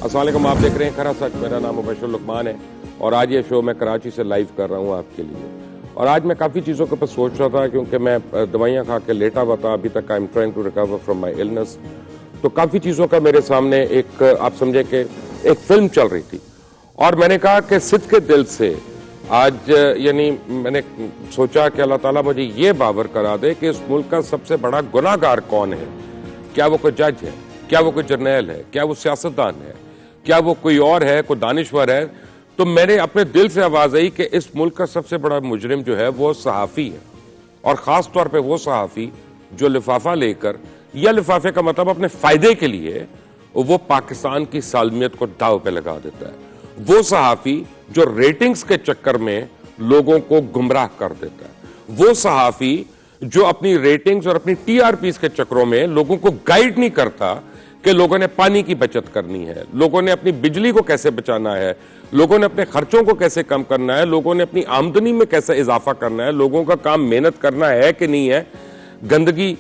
السلام علیکم، آپ دیکھ رہے ہیں کھرا سچ. میرا نام مبشر لقمان ہے اور آج یہ شو میں کراچی سے لائیو کر رہا ہوں آپ کے لیے. اور آج میں کافی چیزوں کے اوپر سوچ رہا تھا کیونکہ میں دوائیاں کھا کے لیٹا ہوا تھا. ابھی تک I'm trying to recover from my illness. تو کافی چیزوں کا میرے سامنے ایک آپ سمجھے کہ ایک فلم چل رہی تھی اور میں نے کہا کہ صدق کے دل سے آج یعنی میں نے سوچا کہ اللہ تعالیٰ مجھے یہ باور کرا دے کہ اس ملک کا سب سے بڑا گناہ گار کون ہے. کیا وہ کوئی جج ہے؟ کیا وہ کوئی جرنیل ہے؟ کیا وہ سیاستدان ہے؟ کیا وہ کوئی اور ہے، کوئی دانشور ہے؟ تو میں نے اپنے دل سے آواز آئی کہ اس ملک کا سب سے بڑا مجرم جو ہے وہ صحافی ہے، اور خاص طور پہ وہ صحافی جو لفافہ لے کر یا لفافے کا مطلب اپنے فائدے کے لیے وہ پاکستان کی سالمیت کو داؤ پہ لگا دیتا ہے. وہ صحافی جو ریٹنگز کے چکر میں لوگوں کو گمراہ کر دیتا ہے. وہ صحافی جو اپنی ریٹنگز اور اپنی ٹی آر پیز کے چکروں میں لوگوں کو گائیڈ نہیں کرتا کہ لوگوں نے پانی کی بچت کرنی ہے، لوگوں نے اپنی بجلی کو کیسے بچانا ہے، لوگوں نے اپنے خرچوں کو کیسے کم کرنا ہے، لوگوں نے اپنی آمدنی میں کیسے اضافہ کرنا ہے، لوگوں کا کام محنت کرنا ہے کہ نہیں ہے. گندگی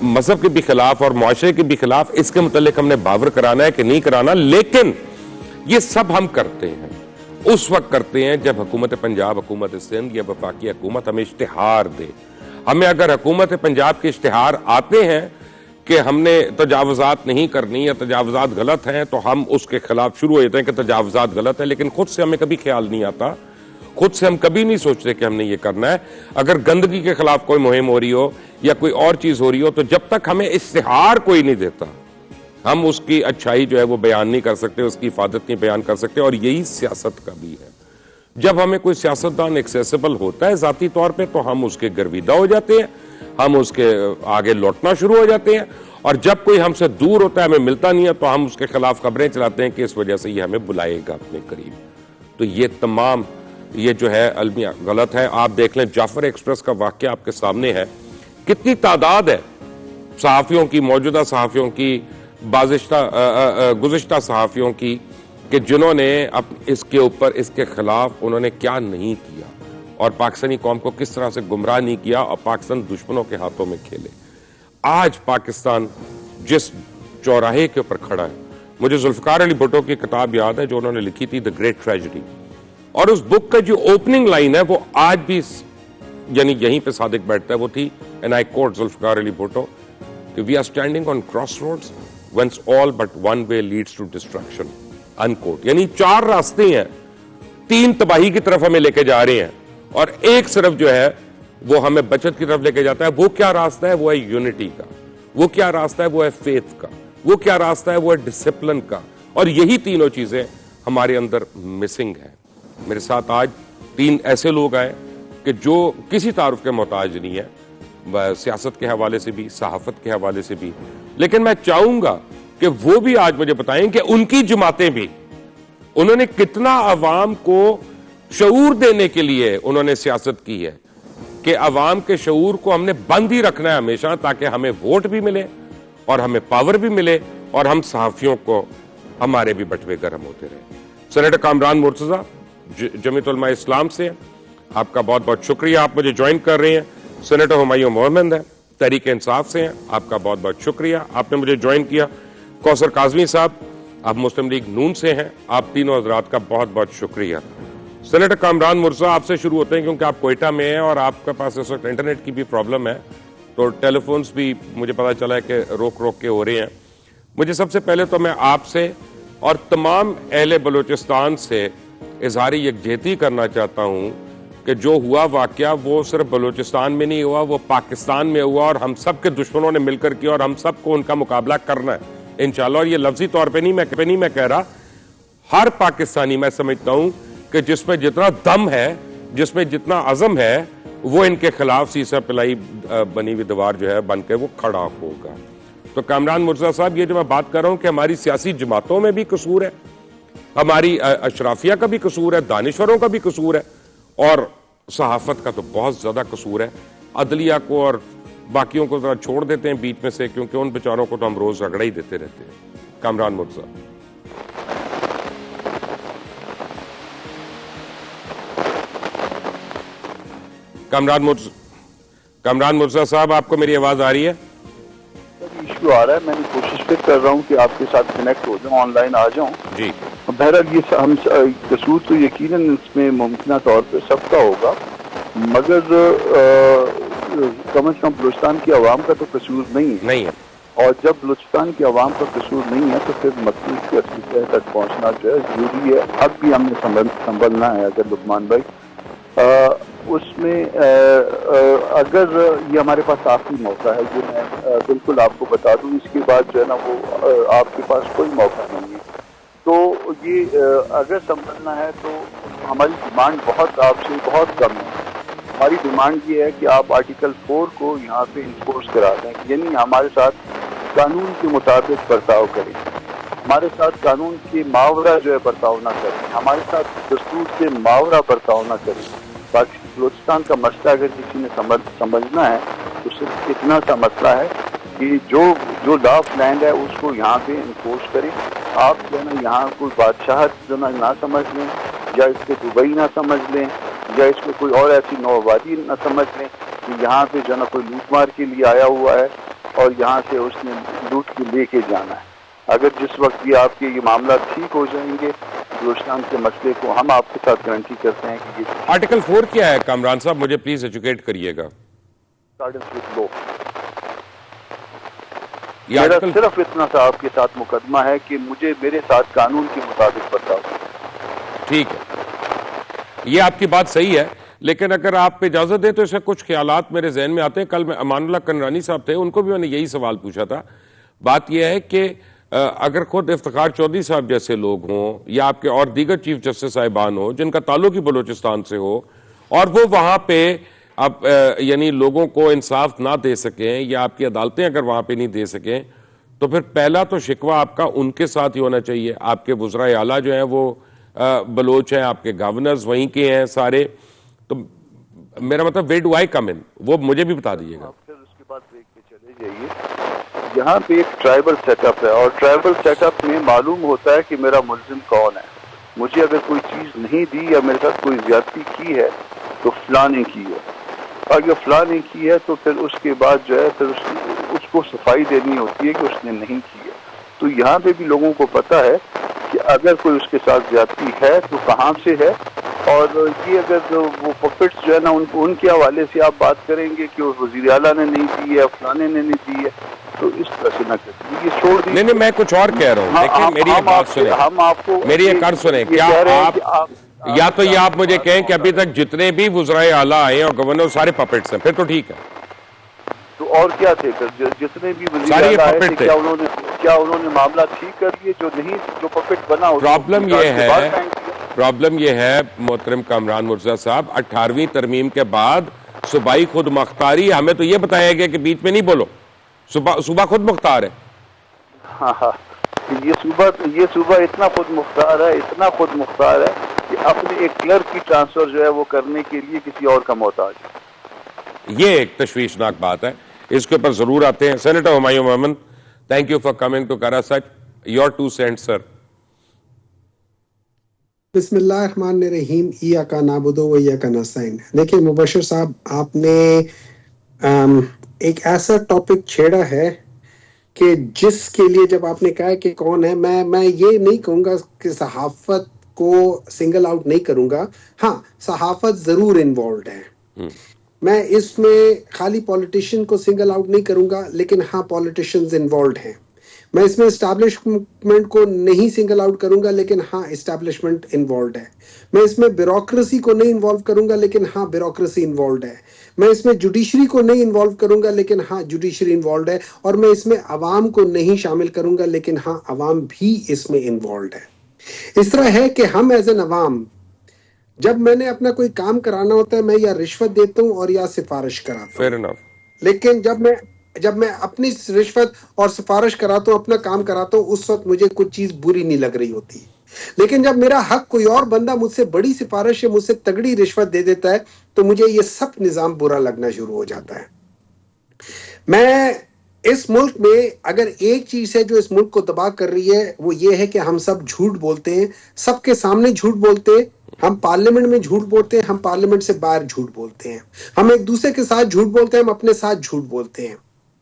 مذہب کے بھی خلاف اور معاشرے کے بھی خلاف، اس کے متعلق ہم نے باور کرانا ہے کہ نہیں کرانا. لیکن یہ سب ہم کرتے ہیں اس وقت کرتے ہیں جب حکومت پنجاب، حکومت سندھ یا وفاقی حکومت ہمیں اشتہار دے. ہمیں اگر حکومت پنجاب کے اشتہار آتے ہیں کہ ہم نے تجاوزات نہیں کرنی یا تجاوزات غلط ہیں تو ہم اس کے خلاف شروع ہو جاتے ہیں کہ تجاوزات غلط ہے، لیکن خود سے ہمیں کبھی خیال نہیں آتا، خود سے ہم کبھی نہیں سوچتے کہ ہم نے یہ کرنا ہے. اگر گندگی کے خلاف کوئی مہم ہو رہی ہو یا کوئی اور چیز ہو رہی ہو تو جب تک ہمیں اشتہار کوئی نہیں دیتا ہم اس کی اچھائی جو ہے وہ بیان نہیں کر سکتے، اس کی افادت نہیں بیان کر سکتے. اور یہی سیاست کا بھی ہے. جب ہمیں کوئی سیاستدان ایکسیسیبل ہوتا ہے ذاتی طور پہ تو ہم اس کے گرویدہ ہو جاتے ہیں، ہم اس کے آگے لوٹنا شروع ہو جاتے ہیں. اور جب کوئی ہم سے دور ہوتا ہے، ہمیں ملتا نہیں ہے، تو ہم اس کے خلاف خبریں چلاتے ہیں کہ اس وجہ سے یہ ہمیں بلائے گا اپنے قریب. تو یہ تمام یہ جو ہے المیہ غلط ہے. آپ دیکھ لیں جعفر ایکسپریس کا واقعہ آپ کے سامنے ہے. کتنی تعداد ہے صحافیوں کی، موجودہ صحافیوں کی، گزشتہ صحافیوں کی، کہ جنہوں نے اس کے اوپر اس کے خلاف انہوں نے کیا نہیں کیا اور پاکستانی قوم کو کس طرح سے گمراہ نہیں کیا اور پاکستان دشمنوں کے ہاتھوں میں کھیلے. آج پاکستان جس چوراہے کے اوپر کھڑا ہے، مجھے ذوالفقار علی بھٹو کی کتاب یاد ہے جو انہوں نے لکھی تھی، The Great Tragedy. اور اس بک کا جو اوپننگ لائن ہے وہ آج بھی یعنی یہیں پہ صادق بیٹھتا ہے. وہ تھی and I quote Zulfiqar Ali Bhutto کہ we are standing on crossroads whence all but one way leads to destruction. unquote. یعنی 4 راستے ہیں، 3 تباہی کی طرف ہمیں لے کے جا رہے ہیں اور ایک صرف جو ہے وہ ہمیں بچت کی طرف لے کے جاتا ہے. وہ کیا راستہ ہے؟ وہ ہے یونٹی کا. وہ کیا راستہ ہے؟ وہ ہے فیتھ کا. وہ کیا راستہ ہے؟ وہ ہے ڈسپلن کا. اور یہی تینوں چیزیں ہمارے اندر مسنگ ہیں. میرے ساتھ آج 3 ایسے لوگ آئے کہ جو کسی تعارف کے محتاج نہیں ہے، سیاست کے حوالے سے بھی، صحافت کے حوالے سے بھی. لیکن میں چاہوں گا کہ وہ بھی آج مجھے بتائیں کہ ان کی جماعتیں بھی انہوں نے کتنا عوام کو شعور دینے کے لیے انہوں نے سیاست کی ہے کہ عوام کے شعور کو ہم نے بند ہی رکھنا ہے ہمیشہ، تاکہ ہمیں ووٹ بھی ملے اور ہمیں پاور بھی ملے اور ہم صحافیوں کو ہمارے بھی بٹوے گرم ہوتے رہے. سینیٹر کامران مرتضی جمعیت علماء اسلام سے، آپ کا بہت بہت شکریہ، آپ مجھے جوائن کر رہے ہیں. سینیٹر ہمایوں محمد ہے، تحریک انصاف سے ہیں، آپ کا بہت بہت شکریہ، آپ نے مجھے جوائن کیا. کوثر کاظمی صاحب، آپ مسلم لیگ نون سے ہیں، آپ تینوں حضرات کا بہت بہت شکریہ. سینیٹر کامران مرزا، آپ سے شروع ہوتے ہیں کیونکہ آپ کوئٹہ میں ہیں اور آپ کے پاس اس وقت انٹرنیٹ کی بھی پرابلم ہے، تو ٹیلی فونز بھی مجھے پتا چلا ہے کہ روک کے ہو رہے ہیں. مجھے سب سے پہلے تو میں آپ سے اور تمام اہل بلوچستان سے اظہار یکجہتی کرنا چاہتا ہوں کہ جو ہوا واقعہ وہ صرف بلوچستان میں نہیں ہوا، وہ پاکستان میں ہوا اور ہم سب کے دشمنوں نے مل کر کیا اور ہم سب کو ان کا مقابلہ کرنا ہے انشاءاللہ. اور یہ لفظی طور پہ نہیں میں کہہ رہا، ہر پاکستانی میں سمجھتا ہوں کہ جس میں جتنا دم ہے، جس میں جتنا عزم ہے، وہ ان کے خلاف سیسا پلائی بنی ہوئی دیوار جو ہے بن کے وہ کھڑا ہوگا. تو کامران مرزا صاحب، یہ جو میں بات کر رہا ہوں کہ ہماری سیاسی جماعتوں میں بھی قصور ہے، ہماری اشرافیہ کا بھی قصور ہے، دانشوروں کا بھی قصور ہے، اور صحافت کا تو بہت زیادہ قصور ہے. عدلیہ کو اور باقیوں کو ذرا چھوڑ دیتے ہیں بیچ میں سے، کیونکہ ان بیچاروں کو تو ہم روز رگڑا ہی دیتے رہتے ہیں. کامران مرزا. کامران مرزا صاحب، آپ کو میری آواز آ رہی ہے؟ ایشو آ رہا ہے. میں نے کوشش پھر کر رہا ہوں کہ آپ کے ساتھ کنیکٹ ہو جاؤں, آن لائن آ جاؤں جی. بہرحال یہ ہم قصور تو یقیناً اس میں ممکنہ طور پہ سب کا ہوگا, مگر کم از کم بلوچستان کی عوام کا تو قصور نہیں ہے. اور جب بلوچستان کی عوام کا قصور نہیں ہے تو پھر مسئلے کی اصلی تہہ تک پہنچنا جو ہے ضروری ہے. اب بھی ہم نے سنبھلنا ہے. اگر لقمان بھائی اس میں اگر یہ ہمارے پاس آخری موقع ہے, یہ میں بالکل آپ کو بتا دوں, اس کے بعد جو ہے نا وہ آپ کے پاس کوئی موقع نہیں ہے. تو یہ اگر سنبھلنا ہے تو ہماری ڈیمانڈ بہت آپ سے بہت کم ہے. ہماری ڈیمانڈ یہ ہے کہ آپ آرٹیکل 4 کو یہاں پہ انفورس کرا دیں, یعنی ہمارے ساتھ قانون کے مطابق برتاؤ کریں, ہمارے ساتھ قانون کے ماورا جو ہے برتاؤ نہ کریں, ہمارے ساتھ دستور کے ماورا برتاؤ نہ کریں. باقی بلوچستان کا مسئلہ اگر کسی نے سمجھنا ہے تو صرف اتنا سا مسئلہ ہے کہ جو لا آف لینڈ ہے اس کو یہاں پہ انفورس کریں. آپ جو ہے نا یہاں کوئی بادشاہت جو نہ سمجھ لیں, یا اس کو دبئی نہ سمجھ لیں, یا اس کو کوئی اور ایسی نوآبادی نہ سمجھ لیں کہ یہاں پہ جو ہے نا کوئی لوٹ مار کے لیے آیا ہوا ہے اور یہاں سے اس نے لوٹ کے لے کے جانا ہے. اگر جس وقت بھی آپ کے یہ معاملات ٹھیک ہو جائیں گے بلوچستان کے مسئلے کو ہم آپ کے ساتھ گارنٹی کرتے ہیں کہ یہ آرٹیکل 4 کیا ہے کامران صاحب, مجھے پلیز ایجوکیٹ کریے گا. میرا صرف اتنا سا آپ کے ساتھ مقدمہ ہے کہ مجھے میرے ساتھ قانون کے مطابق برتاؤ. ٹھیک ہے, یہ آپ کی بات صحیح ہے, لیکن اگر آپ اجازت دیں تو اس میں کچھ خیالات میرے ذہن میں آتے ہیں. کل میں امان اللہ کنرانی صاحب تھے, ان کو بھی میں نے یہی سوال پوچھا تھا. بات یہ ہے کہ اگر خود افتخار چودھری صاحب جیسے لوگ ہوں یا آپ کے اور دیگر چیف جسٹس صاحبان ہوں جن کا تعلق ہی بلوچستان سے ہو, اور وہ وہاں پہ اب یعنی لوگوں کو انصاف نہ دے سکیں یا آپ کی عدالتیں اگر وہاں پہ نہیں دے سکیں, تو پھر پہلا تو شکوہ آپ کا ان کے ساتھ ہی ہونا چاہیے. آپ کے وزرائے اعلیٰ جو ہیں وہ بلوچ ہیں, آپ کے گورنرز وہیں کے ہیں سارے. تو میرا مطلب ویئر ڈو آئی کم ان, وہ مجھے بھی بتا دیجیے گا. پھر اس کے بعد بریک پہ چلے جائیے. یہاں پہ ایک ٹرائبل سیٹ اپ ہے, اور ٹرائبل سیٹ اپ میں معلوم ہوتا ہے کہ میرا ملزم کون ہے. مجھے اگر کوئی چیز نہیں دی یا میرے ساتھ کوئی زیادتی کی ہے تو فلاں نے کی ہے. اگر فلاں نے کی ہے تو پھر اس کے بعد جو ہے پھر اس کو صفائی دینی ہوتی ہے کہ اس نے نہیں کی ہے. تو یہاں پہ بھی لوگوں کو پتہ ہے کہ اگر کوئی اس کے ساتھ زیادتی ہے تو کہاں سے ہے. اور یہ اگر وہ پپٹس جو ہے نا ان کے حوالے سے آپ بات کریں گے کہ وزیر اعلیٰ نے نہیں دی ہے, فلانے نے نہیں دی ہے, تو اس طرح سے نہ کریں, یہ چھوڑ دیجیے. نہیں میں کچھ اور کہہ رہا ہوں. دیکھیں میری ایک بات سنیں, ہم آپ کو میری ایک کر سنیں. کیا آپ یا تو یہ آپ مجھے کہیں کہ ابھی تک جتنے بھی وزرائے اعلیٰ آئے اور گورنر سارے پپٹس ہیں, پھر تو ٹھیک ہے. تو اور کیا تھے جتنے بھی وزیر اعلیٰ آئے تھے, کیا انہوں نے معاملہ ٹھیک کر لیے؟ جو نہیں, جو پپٹ بنا پرابلم یہ ہے محترم کامران مرزا صاحب, 18ویں ترمیم کے بعد صوبائی خود مختاری, ہمیں تو یہ بتایا گیا کہ بیچ میں نہیں بولو, صوبہ خود مختار ہے. ہاں یہ صوبہ اتنا خود مختار ہے کہ اپنے ایک کلرک کی ٹرانسفر جو ہے وہ کرنے کے لیے کسی اور کا محتاج ہے. یہ ایک تشویشناک بات ہے, اس کے اوپر ضرور آتے ہیں. Senator Humayun Muhammad, thank you for coming to کرا سچ. یور 2 cents سر. بسم اللہ الرحمن الرحیم. ایاک نعبد و ایاک نستعین. دیکھیں مبشر صاحب, آپ نے ایک ایسا ٹاپک چھیڑا ہے کہ جس کے لیے جب آپ نے کہا کہ کون ہے, میں یہ نہیں کہوں گا کہ صحافت کو سنگل آؤٹ نہیں کروں گا. ہاں, صحافت ضرور انوالوڈ ہے. میں اس میں خالی پولیٹیشین کو سنگل آؤٹ نہیں کروں گا, لیکن ہاں پولیٹیشینز انوالوڈ ہیں. میں اس میں اسٹیبلشمنٹ کو نہیں سنگل آؤٹ کروں گا, لیکن ہاں اسٹیبلشمنٹ انوالوڈ ہے. میں اس میں بیوروکریسی کو نہیں انوالو کروں گا, لیکن ہاں بیوروکریسی انوالوڈ ہے. میں اس میں جوڈیشری کو نہیں انوالو کروں گا, لیکن ہاں جوڈیشری انوالوڈ ہے. اور میں اس میں عوام کو نہیں شامل کروں گا, لیکن ہاں عوام بھی اس میں انوالوڈ ہے. اس طرح ہے کہ ہم ایز این عوام, جب میں نے اپنا کوئی کام کرانا ہوتا ہے, میں یا رشوت دیتا ہوں اور یا سفارش کراتا ہوں. لیکن جب میں اپنی رشوت اور سفارش کراتا ہوں, اپنا کام کراتا ہوں, اس وقت مجھے کچھ چیز بری نہیں لگ رہی ہوتی. لیکن جب میرا حق کوئی اور بندہ مجھ سے بڑی سفارش یا مجھ سے تگڑی رشوت دے دیتا ہے, تو مجھے یہ سب نظام برا لگنا شروع ہو جاتا ہے. میں اس ملک میں اگر ایک چیز ہے جو اس ملک کو تباہ کر رہی ہے, وہ یہ ہے کہ ہم سب جھوٹ بولتے ہیں, سب کے سامنے جھوٹ بولتے ہیں. ہم پارلیمنٹ میں جھوٹ بولتے ہیں, ہم پارلیمنٹ سے باہر جھوٹ بولتے ہیں, ہم ایک دوسرے کے ساتھ جھوٹ بولتے ہیں, ہم اپنے ساتھ جھوٹ بولتے ہیں.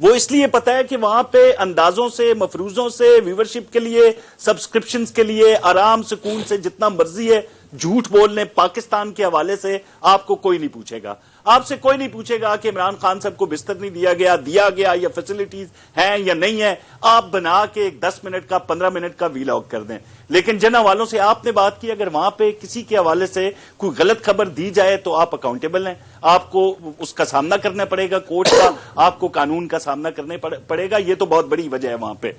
وہ اس لیے پتا ہے کہ وہاں پہ اندازوں سے، مفروضوں سے، ویورشپ کے لیے، سبسکرپشنز کے لیے آرام سکون سے جتنا مرضی ہے جھوٹ بول لیں. پاکستان کے حوالے سے آپ کو کوئی نہیں پوچھے گا. آپ سے کوئی نہیں پوچھے گا کہ عمران خان صاحب کو بستر نہیں دیا گیا یا فیسلٹیز ہیں یا نہیں ہے. آپ بنا کے ایک 10 منٹ کا 15 منٹ کا ویلاگ کر دیں. لیکن جن حوالوں سے آپ نے بات کی، اگر وہاں پہ کسی کے حوالے سے کوئی غلط خبر دی جائے تو آپ اکاؤنٹیبل ہیں. آپ کو اس کا سامنا کرنا پڑے گا، کورٹ کا، آپ کو قانون کا سامنا کرنا پڑے گا. یہ تو بہت بڑی وجہ ہے وہاں پہ.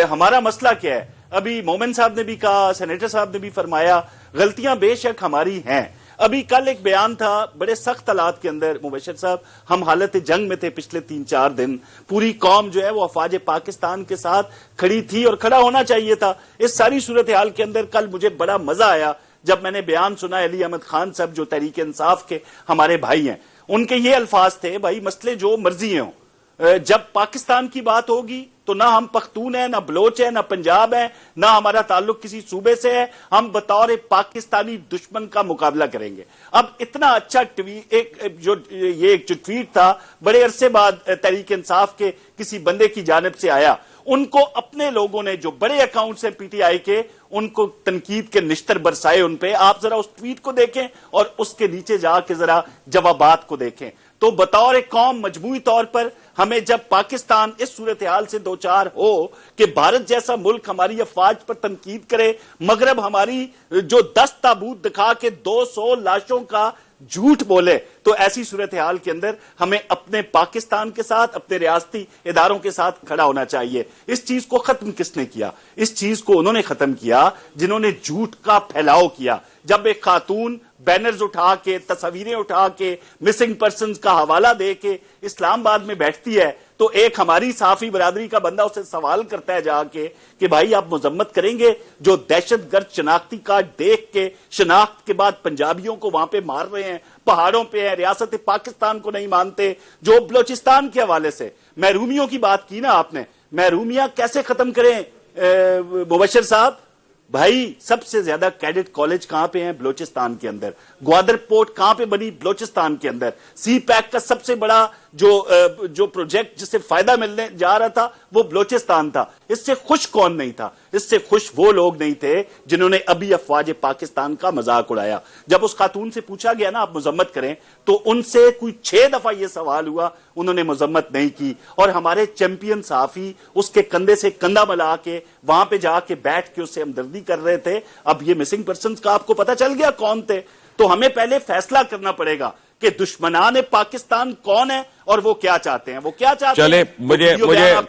ہمارا مسئلہ کیا ہے؟ ابھی مومن صاحب نے بھی کہا، سینیٹر صاحب نے بھی فرمایا، غلطیاں بے شک ہماری ہیں. ابھی کل ایک بیان تھا بڑے سخت حالات کے اندر مبشر صاحب، ہم حالت جنگ میں تھے پچھلے 3-4 دن. پوری قوم جو ہے وہ افواج پاکستان کے ساتھ کھڑی تھی اور کھڑا ہونا چاہیے تھا. اس ساری صورتحال کے اندر کل مجھے بڑا مزہ آیا جب میں نے بیان سنا. علی احمد خان صاحب جو تحریک انصاف کے ہمارے بھائی ہیں، ان کے یہ الفاظ تھے، بھائی مسئلے جو مرضی ہوں، جب پاکستان کی بات ہوگی تو نہ ہم پختون ہیں، نہ بلوچ ہیں، نہ پنجاب ہیں، نہ ہمارا تعلق کسی صوبے سے ہے. ہم بطور پاکستانی دشمن کا مقابلہ کریں گے. اب اتنا اچھا یہ ایک ٹویٹ تھا، بڑے عرصے بعد تحریک انصاف کے کسی بندے کی جانب سے آیا. ان کو اپنے لوگوں نے جو بڑے اکاؤنٹس ہیں پی ٹی آئی کے، ان کو تنقید کے نشتر برسائے ان پہ. آپ ذرا اس ٹویٹ کو دیکھیں اور اس کے نیچے جا کے ذرا جوابات کو دیکھیں. تو بطور قوم مجموعی طور پر ہمیں جب پاکستان اس صورتحال سے دوچار ہو کہ بھارت جیسا ملک ہماری افواج پر تنقید کرے، مغرب ہماری جو 10 تابوت دکھا کے 200 لاشوں کا جھوٹ بولے، تو ایسی صورتحال کے اندر ہمیں اپنے پاکستان کے ساتھ، اپنے ریاستی اداروں کے ساتھ کھڑا ہونا چاہیے. اس چیز کو ختم کس نے کیا؟ اس چیز کو انہوں نے ختم کیا جنہوں نے جھوٹ کا پھیلاؤ کیا. جب ایک خاتون بینرز اٹھا کے، تصاویریں اٹھا کے، مسنگ پرسنز کا حوالہ دے کے اسلام آباد میں بیٹھتی ہے، تو ایک ہماری صحافی برادری کا بندہ اسے سوال کرتا ہے جا کے کہ بھائی آپ مذمت کریں گے جو دہشت گرد شناختی کارڈ دیکھ کے شناخت کے بعد پنجابیوں کو وہاں پہ مار رہے ہیں، پہاڑوں پہ ہیں، ریاست پاکستان کو نہیں مانتے. جو بلوچستان کے حوالے سے محرومیوں کی بات کی نا آپ نے، محرومیاں کیسے ختم کریں مبشر صاحب؟ بھائی سب سے زیادہ کیڈٹ کالج کہاں پہ ہیں؟ بلوچستان کے اندر. گوادر پورٹ کہاں پہ بنی؟ بلوچستان کے اندر. سی پیک کا سب سے بڑا جو پروجیکٹ جس سے فائدہ ملنے جا رہا تھا وہ بلوچستان تھا. اس سے خوش کون نہیں تھا؟ اس سے خوش وہ لوگ نہیں تھے جنہوں نے ابھی افواج پاکستان کا مذاق اڑایا. جب اس خاتون سے پوچھا گیا نا آپ مذمت کریں، تو ان سے کوئی 6 دفعہ یہ سوال ہوا، انہوں نے مذمت نہیں کی. اور ہمارے چیمپئن صحافی اس کے کندھے سے کندھا ملا کے وہاں پہ جا کے بیٹھ کے اس سے ہمدردی کر رہے تھے. اب یہ مسنگ پرسنز کا آپ کو پتا چل گیا کون تھے. تو ہمیں پہلے فیصلہ کرنا پڑے گا کہ دشمنان پاکستان کون ہے اور وہ کیا چاہتے ہیں. وہ کیا چاہتے ہیں؟ چلے مجھے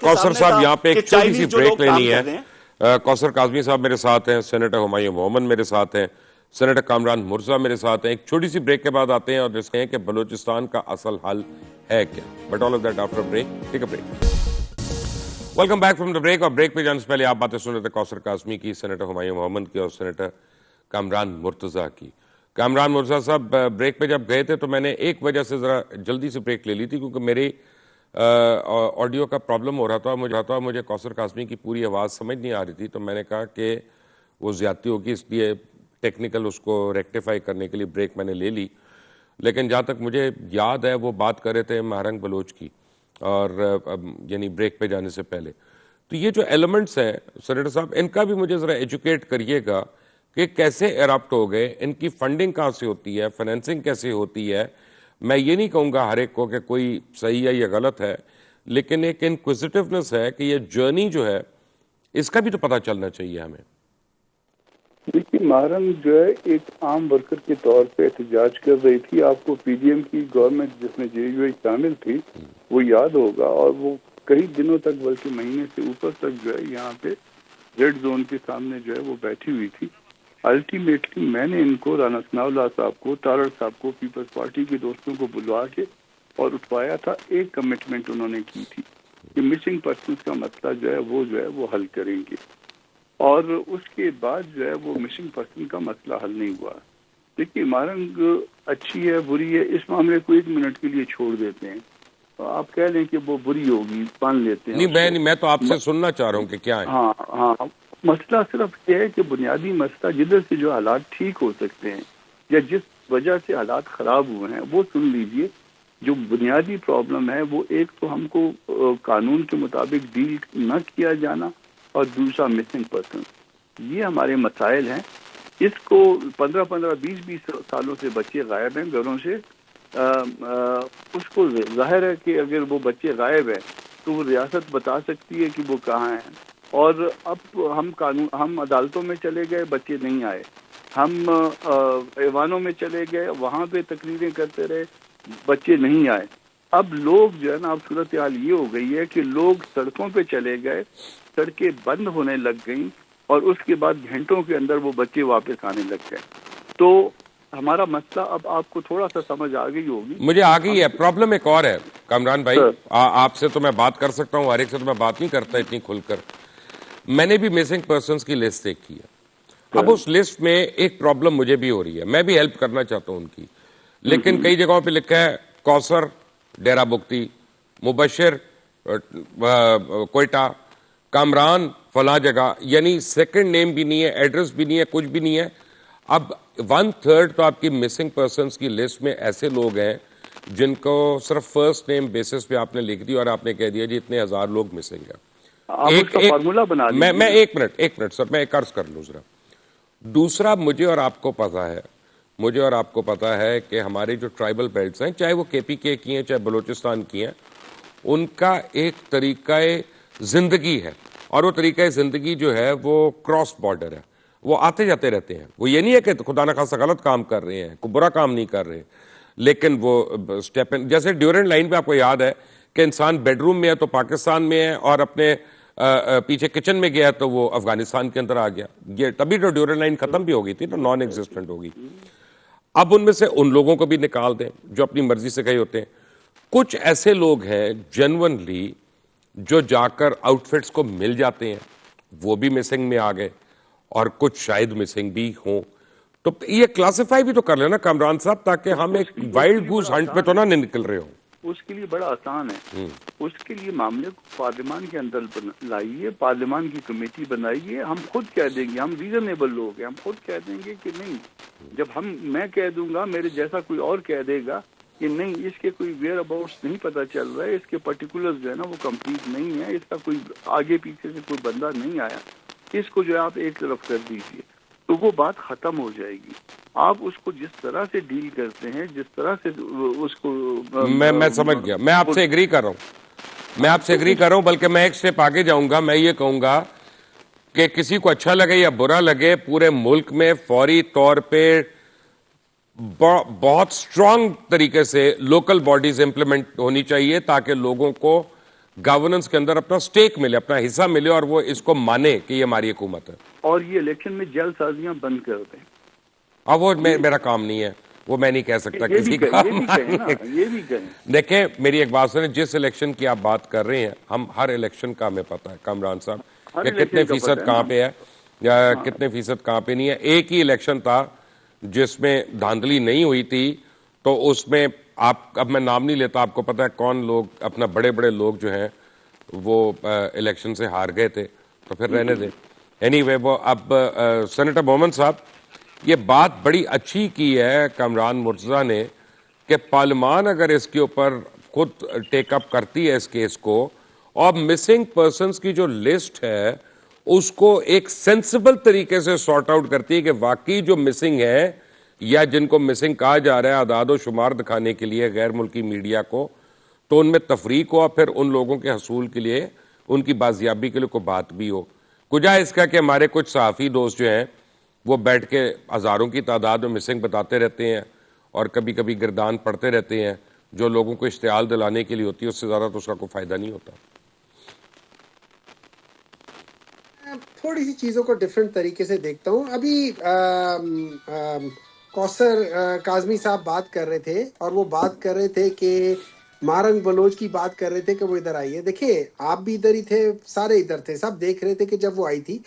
کوثر صاحب یہاں پہ ایک چھوٹی سی بریک لینی ہے. کوثر کاظمی صاحب میرے ساتھ ہیں، سینیٹر ہمایوں محمد میرے ساتھ ہیں، سینیٹر کامران مرزا میرے ساتھ ہیں. ایک چھوٹی سی بریک کے بعد آتے ہیں اور جیسے ہیں کہ بلوچستان کا اصل حل ہے کیا. But all of that after break. Take a break. Welcome back from the break. اور بریک پہ جانے سے پہلے آپ باتیں سن رہے تھے کوثر کاظمی کی، سینیٹر ہمایوں محمد کی اور سینیٹر کامران مرتضیٰ کی. کامران مرزا صاحب بریک پہ جب گئے تھے تو میں نے ایک وجہ سے ذرا جلدی سے بریک لے لی تھی، کیونکہ میری آڈیو کا پرابلم ہو رہا تھا. مجھے کوثر کاظمی کی پوری آواز سمجھ نہیں آ رہی تھی، تو میں نے کہا کہ وہ زیادتی ہوگی، اس لیے ٹیکنیکل اس کو ریکٹیفائی کرنے کے لیے بریک میں نے لے لی. لیکن جہاں تک مجھے یاد ہے وہ بات کر رہے تھے مہرنگ بلوچ کی، اور یعنی بریک پہ جانے سے پہلے. تو یہ جو ایلیمنٹس ہیں سینیٹر صاحب، ان کا بھی مجھے ذرا ایجوکیٹ کریے گا کہ کیسے ایرپٹ ہو گئے، ان کی فنڈنگ کہاں سے ہوتی ہے، فائنینسنگ کیسے ہوتی ہے. میں یہ نہیں کہوں گا ہر ایک کو کہ کوئی صحیح ہے یا غلط ہے، لیکن ایک انکوزیٹیونیس ہے کہ یہ جرنی جو ہے اس کا بھی تو پتہ چلنا چاہیے ہمیں. دیکھیے مہرنگ جو ہے ایک عام ورکر کے طور پہ احتجاج کر رہی تھی. آپ کو پی ڈی ایم کی گورنمنٹ جس میں جے یو آئی شامل تھی وہ یاد ہوگا، اور وہ کئی دنوں تک بلکہ مہینے سے اوپر تک جو ہے یہاں پہ ریڈ زون کے سامنے جو ہے وہ بیٹھی ہوئی تھی. الٹیمیٹلی میں نے ان کو، رانا ثناء اللہ صاحب کو، تارڑ صاحب کو، پیپلز پارٹی کے دوستوں کو بلوا کے اور اٹھوایا تھا. ایک کمٹمنٹ انہوں نے کی تھی کہ مسنگ پرسنز کا مسئلہ جو ہے وہ حل کریں گے، اور اس کے بعد جو ہے وہ مسنگ پرسن کا مسئلہ حل نہیں ہوا. دیکھیے مہرنگ اچھی ہے بری ہے، اس معاملے کو 1 منٹ کے لیے چھوڑ دیتے ہیں. آپ کہہ لیں کہ وہ بری ہوگی، مان لیتے ہیں. نہیں میں تو آپ سے سننا چاہ رہا ہوں کہ کیا ہے. ہاں مسئلہ صرف یہ ہے کہ بنیادی مسئلہ جدھر سے جو حالات ٹھیک ہو سکتے ہیں یا جس وجہ سے حالات خراب ہوئے ہیں وہ سن لیجئے. جو بنیادی پرابلم ہے وہ ایک تو ہم کو قانون کے مطابق ڈیل نہ کیا جانا، اور دوسرا مسنگ پرسن. یہ ہمارے مسائل ہیں. اس کو 15-20 سالوں سے بچے غائب ہیں گھروں سے. اس کو ظاہر ہے کہ اگر وہ بچے غائب ہیں تو وہ ریاست بتا سکتی ہے کہ وہ کہاں ہیں. اور اب ہم عدالتوں میں چلے گئے، بچے نہیں آئے. ہم ایوانوں میں چلے گئے، وہاں پہ تقریریں کرتے رہے، بچے نہیں آئے. اب لوگ جو ہے نا، اب صورتحال یہ ہو گئی ہے کہ لوگ سڑکوں پہ چلے گئے، سڑکیں بند ہونے لگ گئیں، اور اس کے بعد گھنٹوں کے اندر وہ بچے واپس آنے لگ گئے. تو ہمارا مسئلہ اب آپ کو تھوڑا سا سمجھ آ گئی ہوگی. مجھے آ گئی ہے. پرابلم ایک اور ہے کامران بھائی، آپ سے تو میں بات کر سکتا ہوں، ہر ایک سے تو میں بات نہیں کرتا اتنی کھل کر. میں نے بھی مسنگ پرسنز کی لسٹ دیکھی ہے. اب اس لسٹ میں ایک پرابلم مجھے بھی ہو رہی ہے، میں بھی ہیلپ کرنا چاہتا ہوں ان کی، لیکن کئی جگہوں پہ لکھا ہے کوثر ڈیرہ بگٹی، مبشر کوئٹہ، کامران فلاں جگہ، یعنی سیکنڈ نیم بھی نہیں ہے، ایڈریس بھی نہیں ہے، کچھ بھی نہیں ہے. اب 1/3 تو آپ کی مسنگ پرسنز کی لسٹ میں ایسے لوگ ہیں جن کو صرف فرسٹ نیم بیسس پہ آپ نے لکھ دی اور آپ نے کہہ دیا جی اتنے 1000 لوگ مسنگ ہیں. فارمولا بنا میں ایک منٹ سر، میں ایک عرض کر لوں ذرا. دوسرا، مجھے اور آپ کو پتا ہے کہ ہمارے جو ٹرائبل بیلٹس ہیں، چاہے وہ KPK کی ہیں چاہے بلوچستان کی ہیں، ان کا ایک طریقہ زندگی ہے، اور وہ طریقہ زندگی جو ہے وہ کراس بارڈر ہے. وہ آتے جاتے رہتے ہیں. وہ یہ نہیں ہے کہ خدا نہ خاصا غلط کام کر رہے ہیں، کوئی برا کام نہیں کر رہے، لیکن وہ اسٹیپ ان، جیسے ڈیورنٹ لائن پہ آپ کو یاد ہے کہ انسان بیڈ روم میں ہے تو پاکستان میں ہے، اور اپنے پیچھے کچن میں گیا تو وہ افغانستان کے اندر آ گیا. یہ تبھی تو ڈیورنٹ لائن ختم بھی ہو گئی تھی، تو نان ایگزسٹنٹ ہوگی. اب ان میں سے ان لوگوں کو بھی نکال دیں جو اپنی مرضی سے گئے ہوتے ہیں. کچھ ایسے لوگ ہیں جینونلی جو جا کر آؤٹ فٹس کو مل جاتے ہیں، وہ بھی مسنگ میں آ گئے، اور کچھ شاید مسنگ بھی ہوں. تو یہ کلاسیفائی بھی تو کر لینا کامران صاحب، تاکہ ہم ایک وائلڈ گوز ہنٹ پہ تو نہ نکل رہے ہوں. اس کے لیے بڑا آسان ہے. اس کے لیے معاملے کو پارلیمان کے اندر لائیے، پارلیمان کی کمیٹی بنائیے. ہم خود کہہ دیں گے، ہم ریزنیبل لوگ ہیں، ہم خود کہہ دیں گے کہ نہیں. جب میں کہہ دوں گا، میرے جیسا کوئی اور کہہ دے گا کہ نہیں، اس کے کوئی ویئر اباؤٹس نہیں پتہ چل رہا ہے، اس کے پرٹیکولرز جو ہے نا وہ کمپلیٹ نہیں ہے، اس کا کوئی آگے پیچھے سے کوئی بندہ نہیں آیا، اس کو جو ہے آپ ایک طرف کر دیجیے، تو وہ بات ختم ہو جائے گی. آپ اس کو جس طرح سے ڈیل کرتے ہیں، جس طرح سے اس کو میں سمجھ گیا. میں آپ سے ایگری کر رہا ہوں، بلکہ میں ایک سٹیپ آگے جاؤں گا. میں یہ کہوں گا کہ کسی کو اچھا لگے یا برا لگے، پورے ملک میں فوری طور پہ بہت سٹرونگ طریقے سے لوکل باڈیز امپلیمنٹ ہونی چاہیے، تاکہ لوگوں کو گورننس کے اندر اپنا سٹیک ملے، اپنا حصہ ملے، اور وہ اس کو مانے کہ یہ ہماری حکومت ہے. اور یہ الیکشن میں جل سازیاں بند کر دیں. اب وہ میرا کام نہیں ہے، وہ میں نہیں کہہ سکتا کسی کا. یہ بھی کہیں. دیکھیں میری ایک بات سنیں، جس الیکشن کی آپ بات کر رہے ہیں، ہم ہر الیکشن کا ہمیں پتا ہے کامران صاحب کہ کتنے فیصد کہاں پہ ہے یا کتنے فیصد کہاں پہ نہیں ہے. ایک ہی الیکشن تھا جس میں دھاندلی نہیں ہوئی تھی، تو اس میں اب میں نام نہیں لیتا، آپ کو پتا ہے کون لوگ، اپنا بڑے بڑے لوگ جو ہیں وہ الیکشن سے ہار گئے تھے، تو پھر رہنے دیں. اینی وے، وہ اب سینیٹر مومن صاحب یہ بات بڑی اچھی کی ہے کامران مرتضیٰ نے کہ پارلیمان اگر اس کے اوپر خود ٹیک اپ کرتی ہے اس کیس کو، اور مسنگ پرسنز کی جو لسٹ ہے اس کو ایک سینسیبل طریقے سے سارٹ آؤٹ کرتی ہے کہ واقعی جو مسنگ ہے یا جن کو مسنگ کہا جا رہا ہے اعداد و شمار دکھانے کے لیے غیر ملکی میڈیا کو، تو ان میں تفریق ہو، پھر ان لوگوں کے حصول کے لیے، ان کی بازیابی کے لیے کوئی بات بھی ہو. کجا اس کا کہ ہمارے کچھ صحافی دوست جو ہیں وہ بیٹھ کے ہزاروں کی تعداد میں مسنگ بتاتے رہتے ہیں، اور کبھی کبھی گردان پڑتے رہتے ہیں، جو لوگوں کو اشتعال دلانے کے لیے ہوتی ہے، اس سے زیادہ تو اس کا کوئی فائدہ نہیں ہوتا. تھوڑی سی چیزوں کو ڈیفرنٹ طریقے سے دیکھتا ہوں. ابھی کوثر کاظمی صاحب بات کر رہے تھے، اور وہ بات کر رہے تھے کہ مارنگ بلوچ کی بات کر رہے تھے کہ وہ ادھر آئی ہے. دیکھیے آپ بھی ادھر ہی تھے، سارے ادھر تھے، سب دیکھ رہے تھے کہ جب وہ آئی تھی،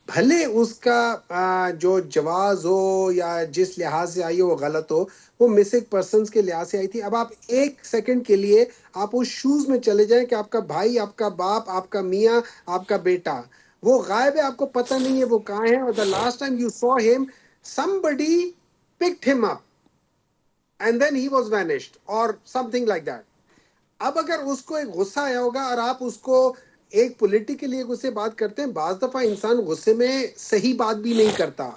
بھلے اس کا جو جواز ہو یا جس لحاظ سے آئی ہو وہ غلط ہو، وہ مسنگ پرسنز کے لحاظ سے آئی تھی. اب آپ ایک سیکنڈ کے لیے آپ اس شوز میں چلے جائیں کہ آپ کا بھائی، آپ کا باپ، آپ کا میاں، آپ کا بیٹا وہ غائب ہے، آپ کو پتہ نہیں ہے وہ کہاں ہے، اور the last time you saw him somebody picked him up. and then he was vanished or something like that. اب اگر اس کو ایک غصہ آیا ہوگا اور آپ اس کو ایک پولیٹیکلی ایک اسے بات کرتے ہیں، بعض دفعہ انسان غصے میں صحیح بات بھی نہیں کرتا.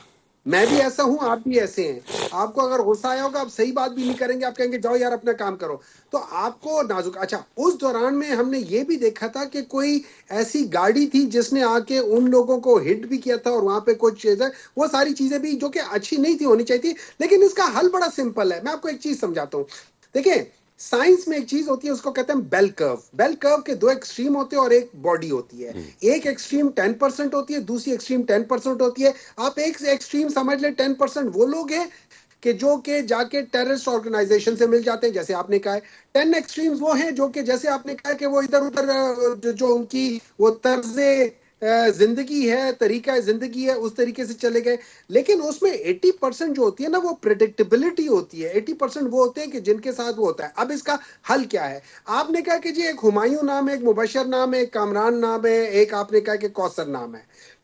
میں بھی ایسا ہوں، آپ بھی ایسے ہیں. آپ کو اگر غصہ آیا ہوگا آپ صحیح بات بھی نہیں کریں گے، آپ کہیں گے جاؤ یار اپنا کام کرو. تو آپ کو نازک. اچھا، اس دوران میں ہم نے یہ بھی دیکھا تھا کہ کوئی ایسی گاڑی تھی جس نے آ کے ان لوگوں کو ہٹ بھی کیا تھا، اور وہاں پہ کچھ چیزیں، وہ ساری چیزیں بھی جو کہ اچھی نہیں تھی، ہونی چاہیے تھی. لیکن اس کا حل بڑا سمپل ہے. میں آپ کو ایک چیز سمجھاتا ہوں. دیکھیں، سائنس میں ایک چیز ہوتی ہے، اس کو کہتے ہیں بیل کرو. بیل کرو کے دو ایکسٹریم ہوتے ہیں اور ایک باڈی ہوتی ہے. ایک ایکسٹریم 10% ہوتی ہے، دوسری ایکسٹریم 10% ہوتی ہے. آپ ایک ایکسٹریم سمجھ لیں 10% وہ لوگ ہیں کہ جو کہ جا کے ٹیررسٹ آرگنائزیشن سے مل جاتے ہیں، جیسے آپ نے کہا ہے. 10 ایکسٹریمز وہ ہیں جو کہ جیسے آپ نے کہا کہ وہ ادھر ادھر جو ان کی وہ طرز زندگی ہے، طریقہ زندگی ہے، اس طریقے سے چلے گئے. لیکن اس میں 80% جو ہوتی ہے نا، وہ پریڈکٹیبلٹی ہوتی ہے. 80% وہ ہوتے ہیں کہ جن کے ساتھ وہ ہوتا ہے. اب اس کا حل کیا ہے؟ آپ نے کہا کہ جی ایک ہمایوں نام ہے، ایک مبشر نام ہے، ایک کامران نام ہے، ایک آپ نے کہا کہ کوثر نام ہے.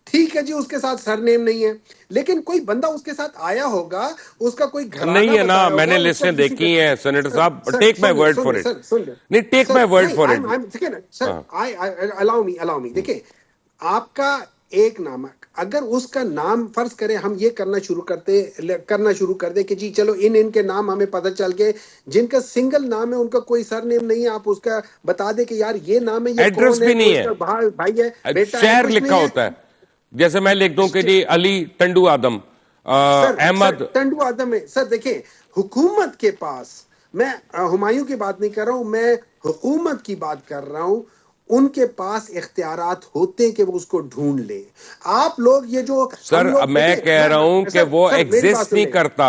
ٹھیک ہے جی، اس کے ساتھ سر نیم نہیں ہے، لیکن کوئی بندہ اس کے ساتھ آیا ہوگا، اس کا کوئی گھرانہ نہیں ہے نا. بتایا ہوگا. میں نے لسٹیں دیکھی ہیں سینیٹر صاحب. ٹیک مائی ورڈ فار اٹ. نہیں، ٹیک مائی ورڈ فار اٹ. الاؤ می. دیکھیں، آپ کا ایک نام، اگر اس کا نام فرض کریں ہم یہ کرنا شروع کر دیں کہ جی چلو ان کے نام ہمیں پتہ چل گئے، جن کا سنگل نام ہے ان کا کوئی سر نیم نہیں ہے، آپ اس کا بتا دیں کہ یار یہ نام ہے، یہ ایڈریس بھی نہیں ہے، بھائی ہے، بیٹا شہر لکھا ہوتا ہے. جیسے میں لکھ دوں کہ جی علی ٹنڈو آدم احمد ٹنڈو آدم ہے. سر دیکھیں، حکومت کے پاس، میں ہمایوں کی بات نہیں کر رہا ہوں، میں حکومت کی بات کر رہا ہوں، ان کے پاس اختیارات ہوتے کہ وہ اس کو ڈھونڈ لے. آپ لوگ یہ جو سر، میں کہہ رہا ہوں کہ وہ ایگزسٹ نہیں کرتا.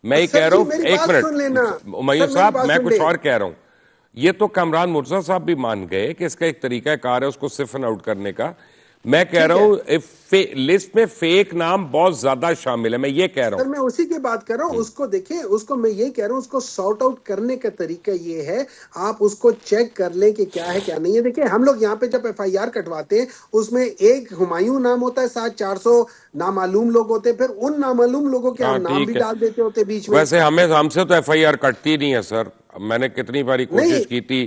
میں ہی کہہ رہا ہوں، ایک منٹ ہمایوں صاحب، میں کچھ اور کہہ رہا ہوں. یہ تو کامران مرزا صاحب بھی مان گئے کہ اس کا ایک طریقہ کار ہے اس کو سفن آؤٹ کرنے کا. میں کہہ رہا ہوں لسٹ میں فیک نام بہت زیادہ شامل ہے. میں یہ کہہ رہا ہوں، سر میں اسی کی بات کر رہا ہوں. اس کو دیکھیں، اس کو میں یہ کہہ رہا ہوں، اس کو سارٹ آؤٹ کرنے کا طریقہ یہ ہے، آپ اس کو چیک کر لیں کہ کیا ہے کیا نہیں ہے. دیکھیں، ہم لوگ یہاں پہ جب FIR کٹواتے ہیں، اس میں ایک ہمایوں نام ہوتا ہے، ساتھ 400 نامعلوم لوگ ہوتے ہیں، پھر ان نامعلوم لوگوں کے ہم نام بھی ڈال دیتے ہوتے بیچ میں. ویسے ہم سے تو FIR کٹتی نہیں ہے سر. میں نے کتنی باری کوشش کی تھی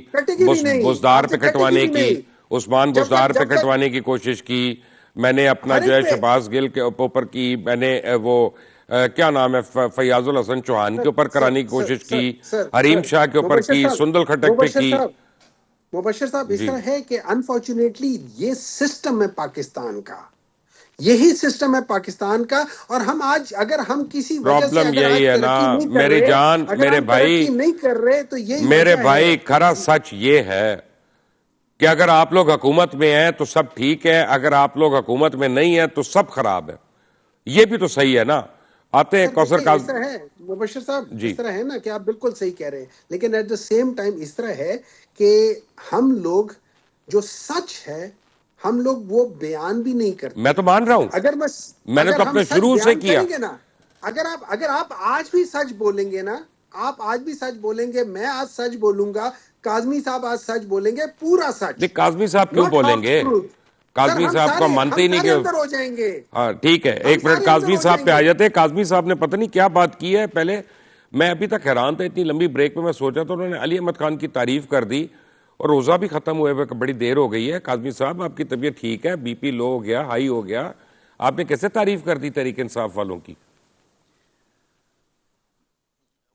بزدار پہ کٹوانے کی، عثمان بزدار پہ کٹوانے کی کوشش کی. میں نے اپنا جو ہے شہباز گل کے اوپر کی، میں نے وہ کیا نام ہے فیاض الحسن چوہان کے اوپر کرانے کی کوشش کی، حریم شاہ کے اوپر کی، سندل کھٹک پہ کی. مبشر صاحب، اس طرح ہے کہ انفارچونیٹلی یہ سسٹم ہے پاکستان کا، یہی سسٹم ہے پاکستان کا. اور ہم آج اگر ہم کسی وجہ سے پرابلم یہی ہے نا میری جان، میرے بھائی، نہیں کر رہے تو یہی میرے بھائی، کھرا سچ یہ ہے کہ اگر آپ لوگ حکومت میں ہیں تو سب ٹھیک ہے، اگر آپ لوگ حکومت میں نہیں ہیں تو سب خراب ہے. یہ بھی تو صحیح ہے نا. آتے ہیں کوثر کا. اس طرح ہے مبشر صاحب، اس طرح ہے نا کہ آپ بالکل صحیح کہہ رہے ہیں، لیکن ایٹ دا سیم ٹائم اس طرح ہے کہ ہم لوگ جو سچ ہے ہم لوگ وہ بیان بھی نہیں کرتے. میں تو مان رہا ہوں، میں نے تو اپنے شروع سے کیا. اگر آپ آج بھی سچ بولیں گے نا، آپ آج بھی سچ بولیں گے، میں آج سچ بولوں گا، کاظمی صاحب آج سچ بولیں گے، پورا سچ. کاظمی صاحب کیوں بولیں گے؟ کاظمی صاحب کو مانتے ہی نہیں کہ اندر ہو جائیں گے. ہاں ٹھیک ہے، ایک منٹ کاظمی صاحب پہ آ جاتے ہیں. کاظمی صاحب نے پتہ نہیں کیا بات کی ہے. پہلے میں ابھی تک حیران تھا، اتنی لمبی بریک میں سوچا تو انہوں نے علی احمد خان کی تعریف کر دی، اور روزہ بھی ختم ہوئے بڑی دیر ہو گئی ہے. کاظمی صاحب، آپ کی طبیعت ٹھیک ہے؟ بی پی لو ہو گیا، ہائی ہو گیا؟ آپ نے کیسے تعریف کر دی تحریک انصاف والوں کی؟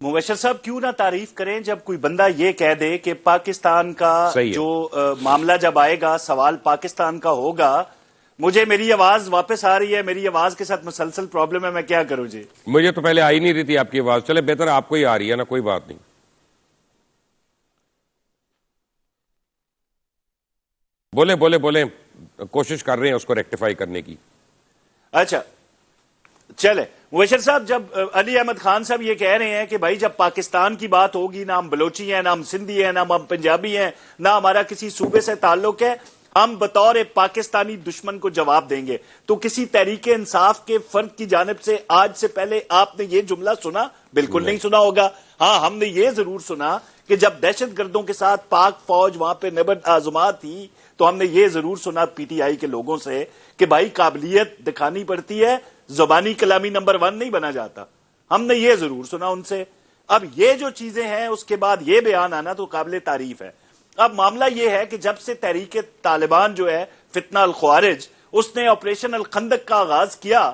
مبشر صاحب، کیوں نہ تعریف کریں جب کوئی بندہ یہ کہہ دے کہ پاکستان کا جو معاملہ جب آئے گا، سوال پاکستان کا ہوگا. مجھے میری آواز واپس آ رہی ہے، میری آواز کے ساتھ مسلسل پرابلم ہے، میں کیا کروں جی؟ مجھے تو پہلے آئی نہیں رہی تھی آپ کی آواز. چلے بہتر آپ کو ہی آ رہی ہے نا، کوئی بات نہیں. بولے کوشش کر رہے ہیں اس کو ریکٹیفائی کرنے کی. اچھا چلے مبشر صاحب، جب علی احمد خان صاحب یہ کہہ رہے ہیں کہ بھائی جب پاکستان کی بات ہوگی، نہ ہم بلوچی ہیں، نہ ہم سندھی ہیں، نہ ہم پنجابی ہیں، نہ ہمارا کسی صوبے سے تعلق ہے، ہم بطور پاکستانی دشمن کو جواب دیں گے. تو کسی تحریک انصاف کے فرد کی جانب سے آج سے پہلے آپ نے یہ جملہ سنا؟ بالکل نہیں سنا ہوگا. ہاں، ہم نے یہ ضرور سنا کہ جب دہشت گردوں کے ساتھ پاک فوج وہاں پہ نبرد آزمات تھی تو ہم نے یہ ضرور سنا PTI کے لوگوں سے کہ بھائی قابلیت دکھانی پڑتی ہے، زبانی کلامی نمبر 1 نہیں بنا جاتا. ہم نے یہ ضرور سنا ان سے. اب یہ جو چیزیں ہیں اس کے بعد یہ بیان آنا تو قابل تعریف ہے. اب معاملہ یہ ہے کہ جب سے تحریک طالبان جو ہے فتنہ الخوارج اس نے آپریشن الخندق کا آغاز کیا،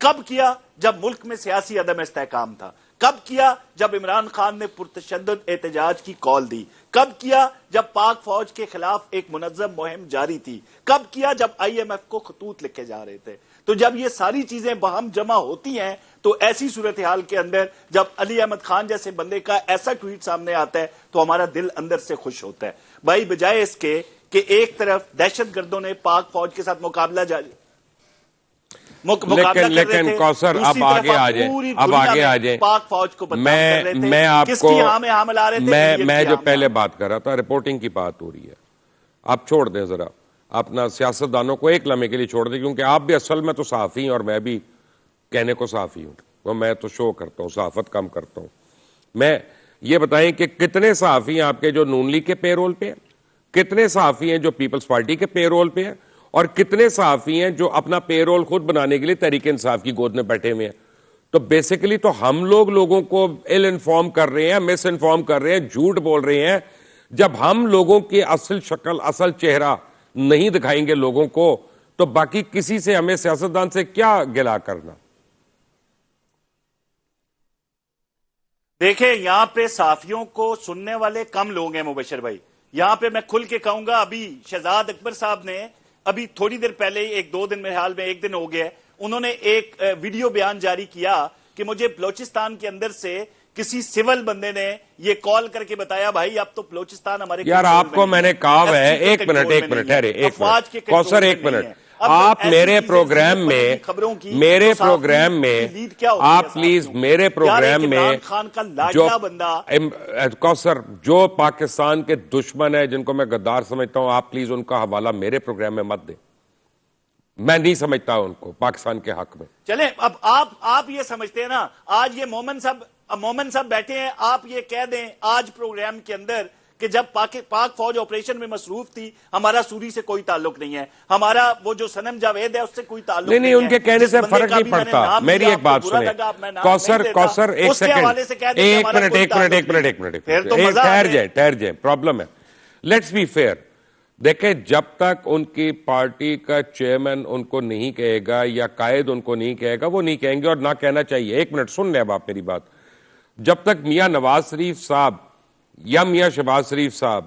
کب کیا؟ جب ملک میں سیاسی عدم استحکام تھا. کب کیا؟ جب عمران خان نے پرتشدد احتجاج کی کال دی. کب کیا؟ جب پاک فوج کے خلاف ایک منظم مہم جاری تھی. کب کیا؟ جب IMF کو خطوط لکھے جا رہے تھے. تو جب یہ ساری چیزیں باہم جمع ہوتی ہیں تو ایسی صورتحال کے اندر جب علی احمد خان جیسے بندے کا ایسا ٹویٹ سامنے آتا ہے تو ہمارا دل اندر سے خوش ہوتا ہے. بھائی بجائے اس کے کہ ایک طرف دہشت گردوں نے پاک فوج کے ساتھ مقابلہ لیکن کوثر اب آگے آ جائیں پاک فوج کو میں آپ کو میں جو پہلے بات کر رہا تھا رپورٹنگ کی بات ہو رہی ہے، آپ چھوڑ دیں ذرا اپنا سیاستدانوں کو ایک لمحے کے لیے چھوڑ دیں، کیونکہ آپ بھی اصل میں تو صحافی ہیں اور میں بھی کہنے کو صحافی ہوں، وہ میں تو شو کرتا ہوں، صحافت کم کرتا ہوں. میں یہ بتائیں کہ کتنے صحافی ہیں آپ کے جو نون لیگ کے پے رول پہ ہیں، کتنے صحافی ہیں جو پیپلز پارٹی کے پے رول پہ ہیں، اور کتنے صحافی ہیں جو اپنا پے رول خود بنانے کے لیے تحریک انصاف کی گود میں بیٹھے ہوئے ہیں. تو بیسیکلی تو ہم لوگوں کو ایل انفارم کر رہے ہیں، مس انفارم کر رہے ہیں، جھوٹ بول رہے ہیں. جب ہم لوگوں کی اصل شکل اصل چہرہ نہیں دکھائیں گے لوگوں کو تو باقی کسی سے ہمیں سیاستدان سے کیا گلا کرنا. دیکھیں یہاں پہ صحافیوں کو سننے والے کم لوگ ہیں مبشر بھائی. یہاں پہ میں کھل کے کہوں گا، ابھی شہزاد اکبر صاحب نے ابھی تھوڑی دیر پہلے ایک دو دن میرے حال میں ایک دن ہو گیا، انہوں نے ایک ویڈیو بیان جاری کیا کہ مجھے بلوچستان کے اندر سے کسی سول بندے نے یہ کال کر کے بتایا بھائی اب تو بلوچستان ہمارے یار آپ کو میں نے کہا ہے ایک منٹ ٹھہرے کوثر ایک منٹ آپ میرے پروگرام میں آپ پلیز میرے پروگرام میں جو کوثر جو پاکستان کے دشمن ہیں جن کو میں غدار سمجھتا ہوں آپ پلیز ان کا حوالہ میرے پروگرام میں مت دیں. میں نہیں سمجھتا ان کو پاکستان کے حق میں. چلیں اب آپ یہ سمجھتے ہیں نا، آج یہ مومن صاحب بیٹھے ہیں، آپ یہ کہہ دیں آج پروگرام کے اندر کہ جب پاک فوج آپریشن میں مصروف تھی ہمارا سوری سے کوئی تعلق نہیں ہے، ہمارا وہ جو صنم جاوید ہے اس سے کوئی تعلق نہیں ہے. ان کے کہنے سے فرق نہیں پڑتا. میری ایک بات سنیں کوثر ایک سیکنڈ ایک منٹ ٹھہر جائیں پرابلم ہے. Let's be fair. دیکھیں جب تک ان کی پارٹی کا چیئرمین ان کو نہیں کہے گا یا قائد ان کو نہیں کہے گا وہ نہیں کہیں گے اور نہ کہنا چاہیے. ایک منٹ سن لیں اب آپ میری بات. جب تک میاں نواز شریف صاحب یا میاں شہباز شریف صاحب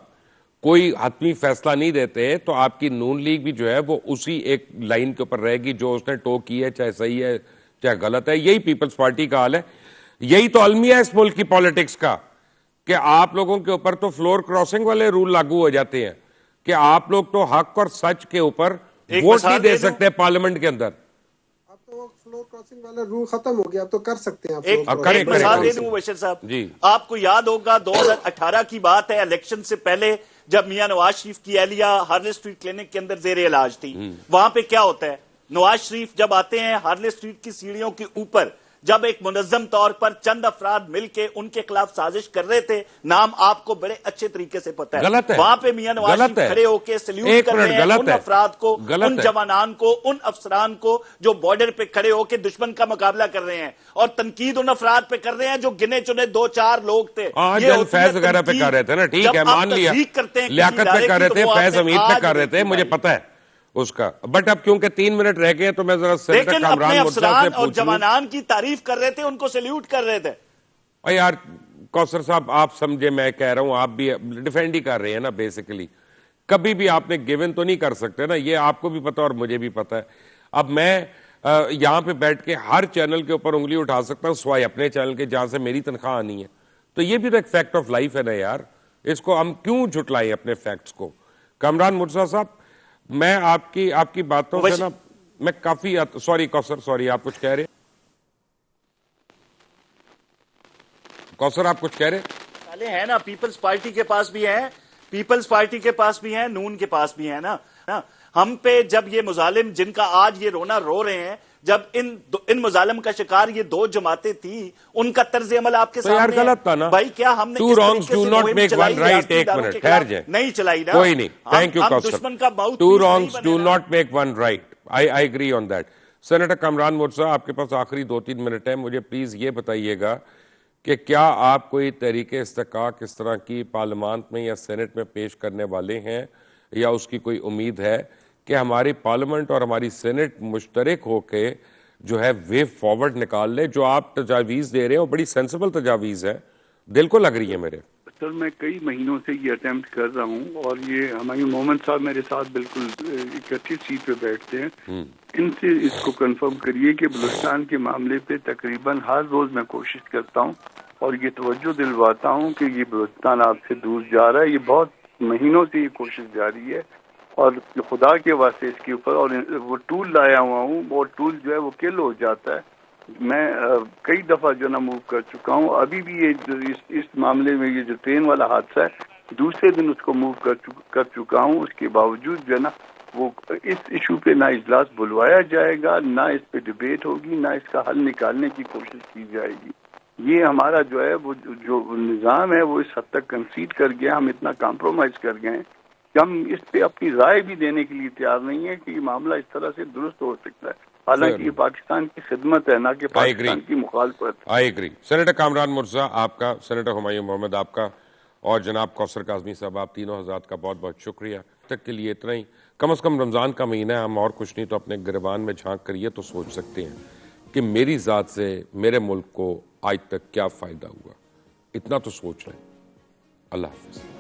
کوئی حتمی فیصلہ نہیں دیتے تو آپ کی نون لیگ بھی جو ہے وہ اسی ایک لائن کے اوپر رہے گی جو اس نے ٹو کی ہے، چاہے صحیح ہے چاہے غلط ہے. یہی پیپلز پارٹی کا حال ہے، یہی تو المیہ ہے اس ملک کی پالیٹکس کا کہ آپ لوگوں کے اوپر تو فلور کراسنگ والے رول لاگو ہو جاتے ہیں کہ آپ لوگ تو حق اور سچ کے اوپر ووٹ نہیں دے سکتے پارلیمنٹ کے اندر. فلور کراسنگ والا رول ختم ہو گیا، اب تو کر سکتے ہیں. ایک مثال دے دوں بشیر صاحب، آپ کو یاد ہوگا 2018 کی بات ہے، الیکشن سے پہلے جب میاں نواز شریف کی اہلیہ ہارلے اسٹریٹ کلینک کے اندر زیر علاج تھی، وہاں پہ کیا ہوتا ہے، نواز شریف جب آتے ہیں ہارلے اسٹریٹ کی سیڑھیوں کے اوپر جب ایک منظم طور پر چند افراد مل کے ان کے خلاف سازش کر رہے تھے، نام آپ کو بڑے اچھے طریقے سے پتا ہے، وہاں پہ میاں نواز شریف کھڑے ہو کے سلیوٹ کر رہے ہیں ان افراد کو، ان جوانان کو، ان افسران کو جو بارڈر پہ کھڑے ہو کے دشمن کا مقابلہ کر رہے ہیں، اور تنقید ان افراد پہ کر رہے ہیں جو گنے چنے دو چار لوگ تھے. فیض وغیرہ پہ کر رہے تھے نا، ٹھیک ہے مان لیا، لیاقت پہ کر رہے تھے، فیض حمید پہ کر رہے تھے، مجھے پتا ہے اس کا. بٹ اب کیونکہ 3 منٹ رہ گئے تو میں ذرا سینیٹر کامران مرزا سے پوچھوں. اور جوانان کی تعریف کر رہے تھے، ان کو سیلیوٹ کر رہے تھے. یار کوثر صاحب آپ سمجھے میں کہہ رہا ہوں، آپ بھی ڈیفینڈ ہی کر رہے ہیں نا بیسیکلی. کبھی بھی آپ نے گیون تو نہیں کر سکتے نا، یہ آپ کو بھی پتا اور مجھے بھی پتا ہے. اب میں یہاں پہ بیٹھ کے ہر چینل کے اوپر انگلی اٹھا سکتا ہوں سوائے اپنے چینل کے جہاں سے میری تنخواہ آنی ہے. تو یہ بھی تو ایک فیکٹ آف لائف ہے نا یار، اس کو ہم کیوں جھٹلائیں اپنے فیکٹس کو. کامران مرزا صاحب میں آپ کی باتوں سے نا میں کافی سوری کوثر سوری آپ کچھ کہہ رہے کوثر آپ کچھ کہہ رہے ہیں نا. پیپلز پارٹی کے پاس بھی ہیں، پیپلز پارٹی کے پاس بھی ہیں، نون کے پاس بھی ہیں نا. ہم پہ جب یہ مظالم جن کا آج یہ رونا رو رہے ہیں، جب ان مظالم کا شکار یہ دو جماعتیں تھی، ان کا طرز عمل آپ کے سامنے ہے. بھائی کیا ہم نے two wrongs do not make one right. ایک منٹ ٹھہر جائیں، نہیں چلائی نا، کوئی نہیں. Thank you Kausar. Two wrongs do not make one right. I agree on that. Senator Kamran Mirza آپ کے پاس آخری 2-3 منٹ ہے، مجھے پلیز یہ بتائیے گا کہ کیا آپ کوئی تحریک استحقاق اس طرح کی پارلیمانٹ میں یا سینٹ میں پیش کرنے والے ہیں، یا اس کی کوئی امید ہے کہ ہماری پارلیمنٹ اور ہماری سینٹ مشترک ہو کے جو ہے وے فارورڈ نکال لے؟ جو آپ تجاویز دے رہے ہیں وہ بڑی سینسیبل تجاویز ہے، دل کو لگ رہی ہے میرے. سر میں کئی مہینوں سے یہ اٹیمپٹ کر رہا ہوں، اور یہ ہمایوں محمد صاحب میرے ساتھ بالکل ایک اچھی سیٹ پہ بیٹھتے ہیں، ان سے اس کو کنفرم کریے کہ بلوچستان کے معاملے پہ تقریباً ہر روز میں کوشش کرتا ہوں اور یہ توجہ دلواتا ہوں کہ یہ بلوچستان آپ سے دور جا رہا ہے. یہ بہت مہینوں سے یہ کوشش جاری ہے، اور خدا کے واسطے اس کے اوپر، اور وہ ٹول لایا ہوا ہوں، وہ ٹول جو ہے وہ کل ہو جاتا ہے. میں کئی دفعہ جو نا موو کر چکا ہوں. ابھی بھی یہ اس معاملے میں یہ جو ٹرین والا حادثہ ہے، دوسرے دن اس کو موو کر چکا ہوں. اس کے باوجود جو ہے نا وہ اس ایشو پہ نہ اجلاس بلوایا جائے گا، نہ اس پہ ڈبیٹ ہوگی، نہ اس کا حل نکالنے کی کوشش کی جائے گی. یہ ہمارا جو ہے وہ جو نظام ہے وہ اس حد تک کنسیڈ کر گیا، ہم اتنا کمپرومائز کر گئے ہیں کہ ہم اس پہ اپنی رائے بھی دینے کے لیے تیار نہیں ہے کہ یہ معاملہ اس طرح سے درست ہو سکتا ہے. حالانکہ یہ پاکستان کی خدمت ہے، نہ کہ پاکستان کی مخالفت. I agree. Senator Kamran Mirza آپ کا، سینیٹر ہمایوں محمد آپ کا، اور جناب کوثر کاظمی صاحب، آپ تینوں حضرات کا بہت بہت شکریہ. تک کے لیے اتنا ہی. کم از کم رمضان کا مہینہ ہے، ہم اور کچھ نہیں تو اپنے گریبان میں جھانک کریے تو سوچ سکتے ہیں کہ میری ذات سے میرے ملک کو آج تک کیا فائدہ ہوا. اتنا تو سوچ لیں. اللہ حافظ.